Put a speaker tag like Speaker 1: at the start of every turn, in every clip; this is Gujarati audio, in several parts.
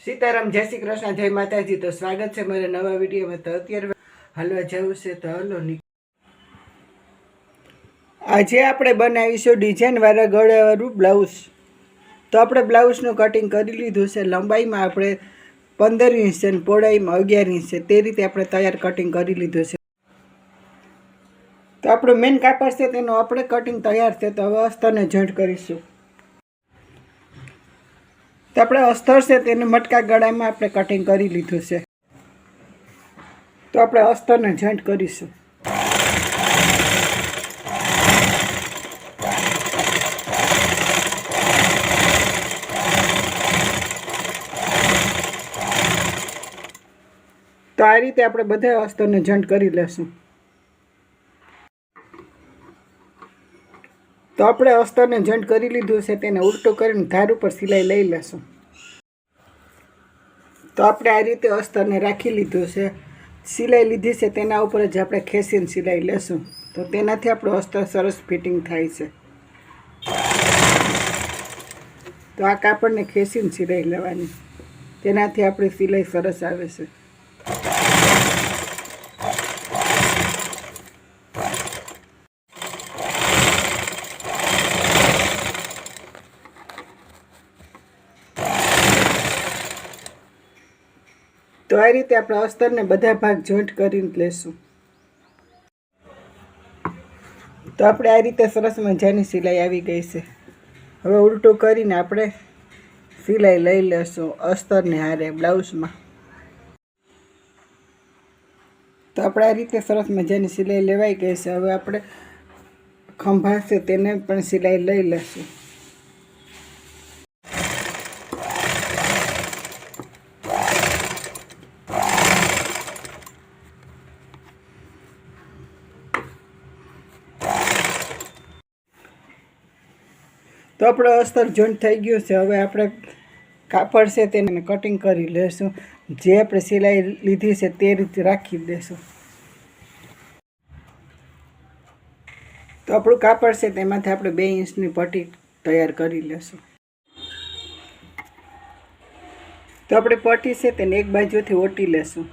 Speaker 1: સીતારામ, જય શ્રી કૃષ્ણ, જય માતાજી। તો સ્વાગત છે મારા નવા વિડીયોમાં। તો અત્યારે હલવા જવું છે તો હલો। આજે આપણે બનાવીશું ડિઝાઇનવાળા ગળાવાળું બ્લાઉઝ। તો આપણે બ્લાઉઝનું કટિંગ કરી લીધું છે। લંબાઈમાં આપણે 15 ઇંચ છે અને પહોળાઈમાં 11 ઇંચ છે, તે રીતે આપણે તૈયાર કટિંગ કરી લીધું છે। તો આપણું મેન કાપડ છે તેનું આપણે કટિંગ તૈયાર છે। તો હવે અસ્તરને જોઈન્ટ કરીશું। તો આપણે અસ્તર છે તેને મટકા ગળામાં આપણે કટિંગ કરી લીધું છે। તો આપણે અસ્તરને જોઈન્ટ કરીશું। તો આ રીતે આપણે બધા અસ્તરને જોઈન્ટ કરી લેશું। તો આપણે અસ્તરને જોઈન્ટ કરી લીધું છે, તેને ઉલટું કરીને ધાર ઉપર સિલાઈ લઈ લેશું। તો આપણે આ રીતે અસ્તરને રાખી લીધું છે, સિલાઈ લીધી છે તેના ઉપર જ આપણે ખેંચીને સિલાઈ લેશું। તો તેનાથી આપણું અસ્તર સરસ ફિટિંગ થાય છે। તો આ કાપડને ખેંચીને સિલાઈ લેવાની, તેનાથી આપણી સિલાઈ સરસ આવે છે। તો આ રીતે આપણે અસ્તરને બધા ભાગ જોઈન્ટ કરીને લેશું। તો આપણે આ રીતે સરસ મજાની સિલાઈ આવી ગઈ છે। હવે ઉલટું કરીને આપણે સિલાઈ લઈ લેશું અસ્તરને હારે બ્લાઉઝમાં। તો આપણે આ રીતે સરસ મજાની સિલાઈ લેવાઈ ગઈ છે। હવે આપણે ખંભા છે તેને પણ સિલાઈ લઈ લેશું। તો આપણો અસ્તર જોઈન્ટ થઈ ગયું છે। હવે આપણે કાપડ છે તેને કટિંગ કરી લેશું। જે આપણે સિલાઈ લીધી છે તે રીતે રાખી દેશું। તો આપણું કાપડ છે તેમાંથી આપણે 2 ઇંચની પટ્ટી તૈયાર કરી લેશું। તો આપણે પટ્ટી છે તેને એક બાજુથી ઓટી લેશું।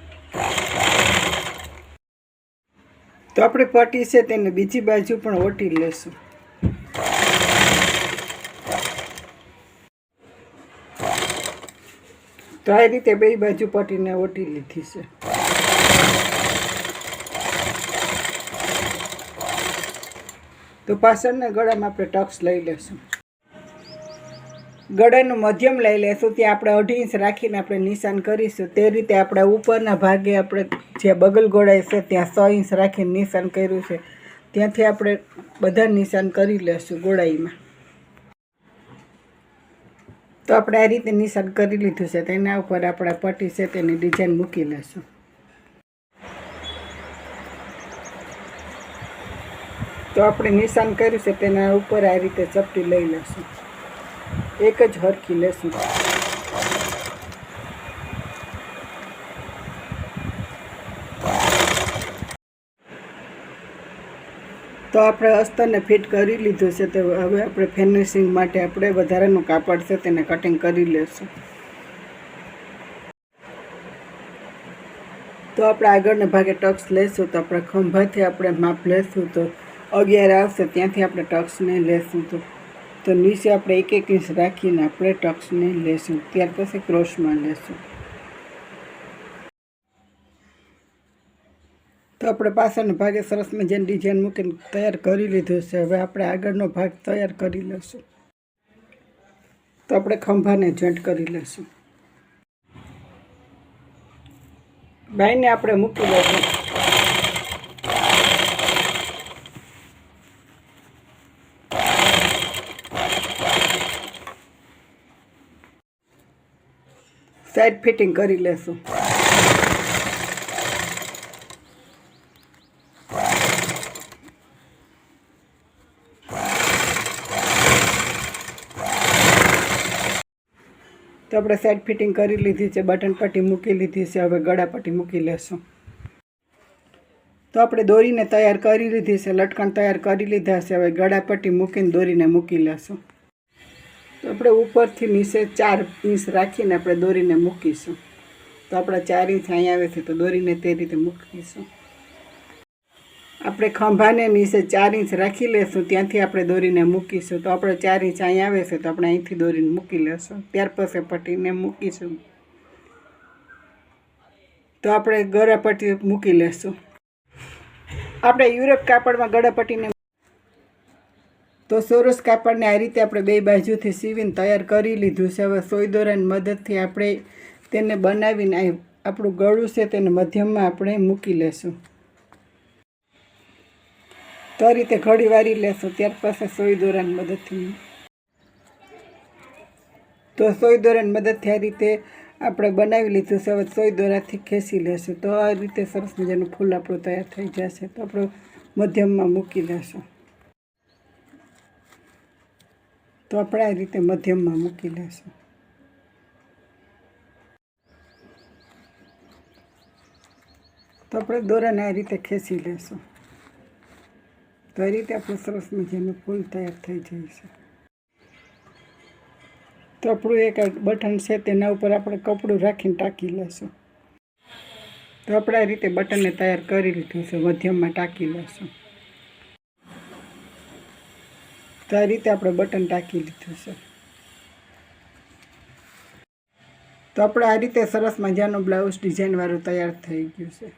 Speaker 1: તો આપણે પટ્ટી છે તેને બીજી બાજુ પણ ઓટી લેશું। તો આ રીતે 2 બાજુ પટ્ટીને ઓટી લીધી છે। તો પાછળના ગળામાં આપણે ટક્સ લઈ લેશું। ગળાનું મધ્યમ લઈ લેશું, ત્યાં આપણે 1.5 ઇંચ રાખીને આપણે નિશાન કરીશું। તે રીતે આપણે ઉપરના ભાગે આપણે જે બગલ ગોળાઈ છે ત્યાં 6 ઇંચ રાખીને નિશાન કર્યું છે, ત્યાંથી આપણે બધા નિશાન કરી લેશું ગોળાઈમાં। તો આપણે આ રીતે નિશાન કરી લીધું છે, તેના ઉપર આપણા પટ્ટી છે તેની ડિઝાઇન મૂકી લેશું। તો આપણે નિશાન કર્યું છે તેના ઉપર આ રીતે ચપટી લઈ લેશું, એક જ હરખી લેશું। તો આપણે અસ્તરને ફિટ કરી લીધું છે। તો હવે આપણે ફિનિશિંગ માટે આપણે વધારાનું કાપડ છે તેને કટિંગ કરી લેશું। તો આપણે આગળના ભાગે ટક્સ લેશું। તો આપણે ખંભાથી આપણે માપ લેશું, તો 11 આવશે, ત્યાંથી આપણે ટક્સને લેશું। તો નીચે આપણે 1 ઇંચ રાખીને આપણે ટક્સને લેશું, ત્યાર પછી ક્રોસમાં લેશું। તો આપણે પાછળના ભાગે સરસ મજાની ડિઝાઇન મૂકીને તૈયાર કરી લીધું છે। હવે આપણે આગળનો ભાગ તૈયાર કરી લેશું। તો આપણે ખંભાને જોઈન્ટ કરી લેશું। બાઈને આપણે મૂકી લેશું। સાઈડ ફિટિંગ કરી લેશું। તો આપણે સાઈડ ફિટિંગ કરી લીધી છે, બટન પટ્ટી મૂકી લીધી છે। હવે ગળા પટ્ટી મૂકી લેશું। તો આપણે દોરીને તૈયાર કરી લીધી છે, લટકણ તૈયાર કરી લીધા છે। હવે ગળા પટ્ટી મૂકીને દોરીને મૂકી લેશું। તો આપણે ઉપરથી નીચે 4 ઇંચ રાખીને આપણે દોરીને મૂકીશું. તો આપણા 4 ઇંચ અહીં આવે છે, તો દોરીને તે રીતે મૂકીશું. આપણે ખંભાને નીચે 4 ઇંચ રાખી લેશું, ત્યાંથી આપણે દોરીને મૂકીશું. તો આપણે 4 ઇંચ અહીં આવે છે, તો આપણે અહીંથી દોરીને મૂકી લેશું. ત્યાર પછી પટ્ટીને મૂકીશું. તો આપણે ગળાપટ્ટી મૂકી લેશું. આપણે યુરોપ કાપડમાં ગળાપટ્ટીને તો ચોરસ કાપડને આ રીતે આપણે 2 બાજુથી સીવીને તૈયાર કરી લીધું છે. હવે સોય દોરાની મદદથી આપણે તેને બનાવીને આપણું ગળું છે તેને મધ્યમમાં આપણે મૂકી લેશું. તો આ રીતે ઘડી વારી લેશું. ત્યાર પછી સોય દોરાની મદદથી આ રીતે આપણે બનાવી લીધું છે. હવે સોય દોરાથી ખેંચી લેશું. તો આ રીતે સરસ મજાનું ફૂલ આપણું તૈયાર થઈ જશે. તો આપણે મધ્યમમાં મૂકી લેશું. તો આપણે આ રીતે મધ્યમમાં મૂકી લેશું. તો આપણે દોરાને આ રીતે ખેંચી લેશું. તો આ રીતે આપણું સરસ મજાનું ફૂલ તૈયાર થઈ જાય છે. તો આપણું એક બટન છે તેના ઉપર આપણે કપડું રાખીને ટાંકી લેશું. તો આપણે આ રીતે બટનને તૈયાર કરી લીધું છે. મધ્યમમાં ટાંકી લેશું. તો આ રીતે આપણે બટન ટાંકી લીધું છે. તો આપણે આ રીતે સરસ મજાનું બ્લાઉઝ ડિઝાઇનવાળું તૈયાર થઈ ગયું છે.